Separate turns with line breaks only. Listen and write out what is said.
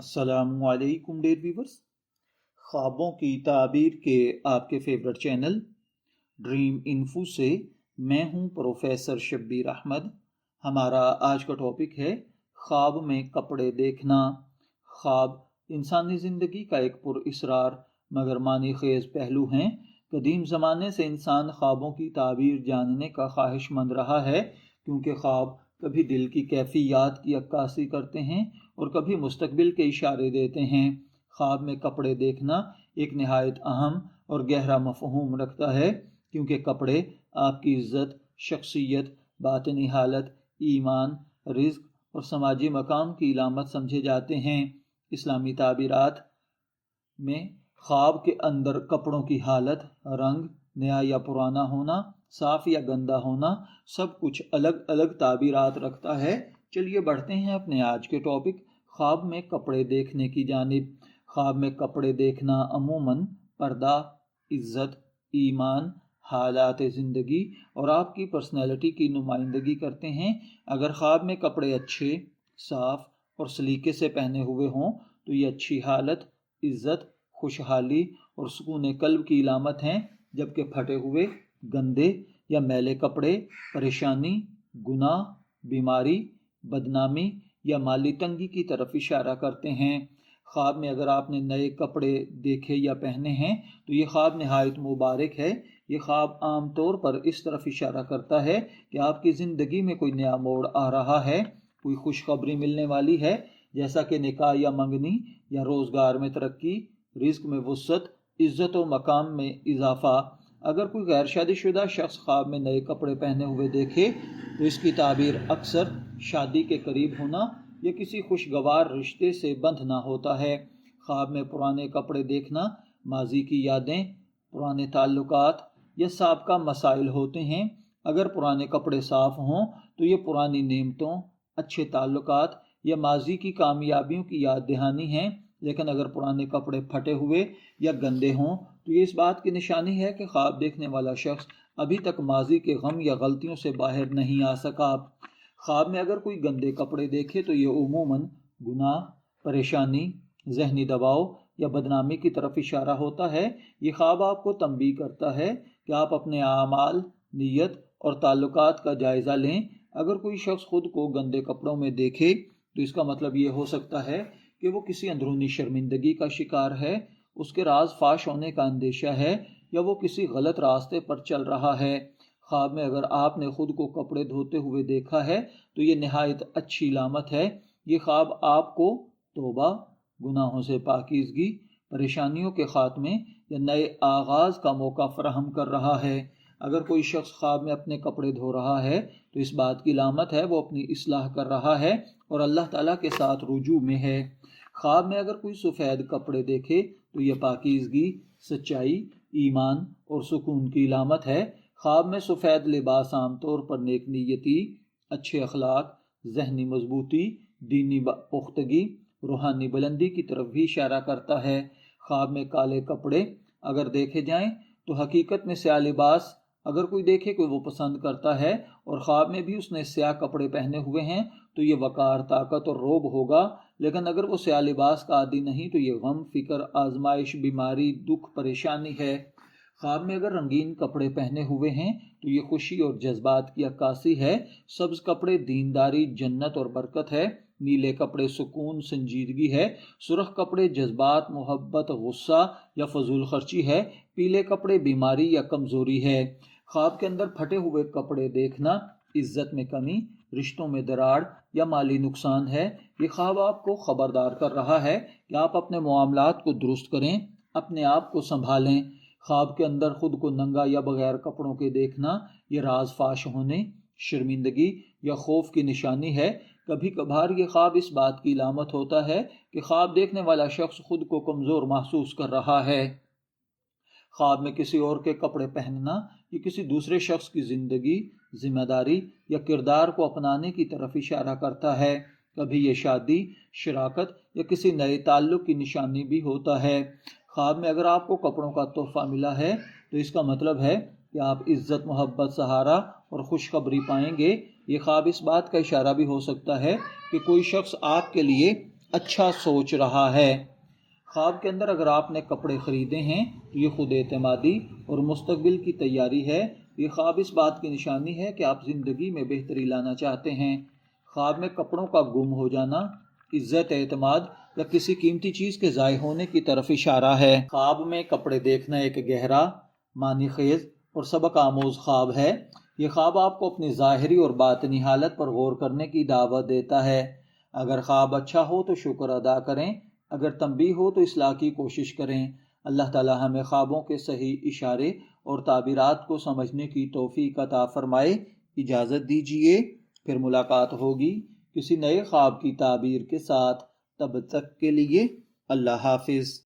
السلام علیکم dear viewers, خوابوں کی تعبیر کے آپ کے فیورٹ چینل ڈریم انفو سے میں ہوں پروفیسر شبیر احمد۔ ہمارا آج کا ٹاپک ہے خواب میں کپڑے دیکھنا۔ خواب انسانی زندگی کا ایک پر اسرار مگر معنی خیز پہلو ہیں۔ قدیم زمانے سے انسان خوابوں کی تعبیر جاننے کا خواہش مند رہا ہے، کیونکہ خواب کبھی دل کی کیفیات کی عکاسی کرتے ہیں اور کبھی مستقبل کے اشارے دیتے ہیں۔ خواب میں کپڑے دیکھنا ایک نہایت اہم اور گہرا مفہوم رکھتا ہے، کیونکہ کپڑے آپ کی عزت، شخصیت، باطنی حالت، ایمان، رزق اور سماجی مقام کی علامت سمجھے جاتے ہیں۔ اسلامی تعبیرات میں خواب کے اندر کپڑوں کی حالت، رنگ، نیا یا پرانا ہونا، صاف یا گندا ہونا، سب کچھ الگ الگ تعبیرات رکھتا ہے۔ چلیے بڑھتے ہیں اپنے آج کے ٹاپک خواب میں کپڑے دیکھنے کی جانب۔ خواب میں کپڑے دیکھنا عموماً پردہ، عزت، ایمان، حالات زندگی اور آپ کی پرسنالٹی کی نمائندگی کرتے ہیں۔ اگر خواب میں کپڑے اچھے، صاف اور سلیقے سے پہنے ہوئے ہوں تو یہ اچھی حالت، عزت، خوشحالی اور سکون قلب کی علامت ہیں، جبکہ پھٹے ہوئے، گندے یا میلے کپڑے پریشانی، گناہ، بیماری، بدنامی یا مالی تنگی کی طرف اشارہ کرتے ہیں۔ خواب میں اگر آپ نے نئے کپڑے دیکھے یا پہنے ہیں تو یہ خواب نہایت مبارک ہے۔ یہ خواب عام طور پر اس طرف اشارہ کرتا ہے کہ آپ کی زندگی میں کوئی نیا موڑ آ رہا ہے، کوئی خوشخبری ملنے والی ہے، جیسا کہ نکاح یا منگنی یا روزگار میں ترقی، رزق میں وسعت، عزت و مقام میں اضافہ۔ اگر کوئی غیر شادی شدہ شخص خواب میں نئے کپڑے پہنے ہوئے دیکھے تو اس کی تعبیر اکثر شادی کے قریب ہونا یا کسی خوشگوار رشتے سے بندھنا ہوتا ہے۔ خواب میں پرانے کپڑے دیکھنا ماضی کی یادیں، پرانے تعلقات یا سابقہ مسائل ہوتے ہیں۔ اگر پرانے کپڑے صاف ہوں تو یہ پرانی نعمتوں، اچھے تعلقات یا ماضی کی کامیابیوں کی یاد دہانی ہیں، لیکن اگر پرانے کپڑے پھٹے ہوئے یا گندے ہوں تو یہ اس بات کی نشانی ہے کہ خواب دیکھنے والا شخص ابھی تک ماضی کے غم یا غلطیوں سے باہر نہیں آ سکا۔ خواب میں اگر کوئی گندے کپڑے دیکھے تو یہ عموماً گناہ، پریشانی، ذہنی دباؤ یا بدنامی کی طرف اشارہ ہوتا ہے۔ یہ خواب آپ کو تنبیہ کرتا ہے کہ آپ اپنے اعمال، نیت اور تعلقات کا جائزہ لیں۔ اگر کوئی شخص خود کو گندے کپڑوں میں دیکھے تو اس کا مطلب یہ ہو سکتا ہے کہ وہ کسی اندرونی شرمندگی کا شکار ہے، اس کے راز فاش ہونے کا اندیشہ ہے یا وہ کسی غلط راستے پر چل رہا ہے۔ خواب میں اگر آپ نے خود کو کپڑے دھوتے ہوئے دیکھا ہے تو یہ نہایت اچھی علامت ہے۔ یہ خواب آپ کو توبہ، گناہوں سے پاکیزگی، پریشانیوں کے خاتمے یا نئے آغاز کا موقع فراہم کر رہا ہے۔ اگر کوئی شخص خواب میں اپنے کپڑے دھو رہا ہے تو اس بات کی علامت ہے وہ اپنی اصلاح کر رہا ہے اور اللہ تعالیٰ کے ساتھ رجوع میں ہے۔ خواب میں اگر کوئی سفید کپڑے دیکھے تو یہ پاکیزگی، سچائی، ایمان اور سکون کی علامت ہے۔ خواب میں سفید لباس عام طور پر نیک نیتی، اچھے اخلاق، ذہنی مضبوطی، دینی پختگی، روحانی بلندی کی طرف بھی اشارہ کرتا ہے۔ خواب میں کالے کپڑے اگر دیکھے جائیں تو حقیقت میں سیاہ لباس اگر کوئی دیکھے کہ وہ پسند کرتا ہے اور خواب میں بھی اس نے سیاہ کپڑے پہنے ہوئے ہیں تو یہ وقار، طاقت اور رعب ہوگا، لیکن اگر وہ سیاہ لباس کا عادی نہیں تو یہ غم، فکر، آزمائش، بیماری، دکھ، پریشانی ہے۔ خواب میں اگر رنگین کپڑے پہنے ہوئے ہیں تو یہ خوشی اور جذبات کی عکاسی ہے۔ سبز کپڑے دینداری، جنت اور برکت ہے۔ نیلے کپڑے سکون، سنجیدگی ہے۔ سرخ کپڑے جذبات، محبت، غصہ یا فضول خرچی ہے۔ پیلے کپڑے بیماری یا کمزوری ہے۔ خواب کے اندر پھٹے ہوئے کپڑے دیکھنا عزت میں کمی، رشتوں میں دراڑ یا مالی نقصان ہے۔ یہ خواب آپ کو خبردار کر رہا ہے کہ آپ اپنے معاملات کو درست کریں، اپنے آپ کو سنبھالیں۔ خواب کے اندر خود کو ننگا یا بغیر کپڑوں کے دیکھنا یہ راز فاش ہونے، شرمندگی یا خوف کی نشانی ہے۔ کبھی کبھار یہ خواب اس بات کی علامت ہوتا ہے کہ خواب دیکھنے والا شخص خود کو کمزور محسوس کر رہا ہے۔ خواب میں کسی اور کے کپڑے پہننا یہ کسی دوسرے شخص کی زندگی، ذمہ داری یا کردار کو اپنانے کی طرف اشارہ کرتا ہے۔ کبھی یہ شادی، شراکت یا کسی نئے تعلق کی نشانی بھی ہوتا ہے۔ خواب میں اگر آپ کو کپڑوں کا تحفہ ملا ہے تو اس کا مطلب ہے کہ آپ عزت، محبت، سہارا اور خوشخبری پائیں گے۔ یہ خواب اس بات کا اشارہ بھی ہو سکتا ہے کہ کوئی شخص آپ کے لیے اچھا سوچ رہا ہے۔ خواب کے اندر اگر آپ نے کپڑے خریدے ہیں تو یہ خود اعتمادی اور مستقبل کی تیاری ہے۔ یہ خواب اس بات کی نشانی ہے کہ آپ زندگی میں بہتری لانا چاہتے ہیں۔ خواب میں کپڑوں کا گم ہو جانا عزت، اعتماد یا کسی قیمتی چیز کے ضائع ہونے کی طرف اشارہ ہے۔ خواب میں کپڑے دیکھنا ایک گہرا، معنی خیز اور سبق آموز خواب ہے۔ یہ خواب آپ کو اپنی ظاہری اور باطنی حالت پر غور کرنے کی دعوت دیتا ہے۔ اگر خواب اچھا ہو تو شکر ادا کریں، اگر تنبیہ ہو تو اصلاح کی کوشش کریں۔ اللہ تعالی ہمیں خوابوں کے صحیح اشارے اور تعبیرات کو سمجھنے کی توفیق عطا فرمائے۔ اجازت دیجیے، پھر ملاقات ہوگی کسی نئے خواب کی تعبیر کے ساتھ۔ تب تک کے لیے اللہ حافظ۔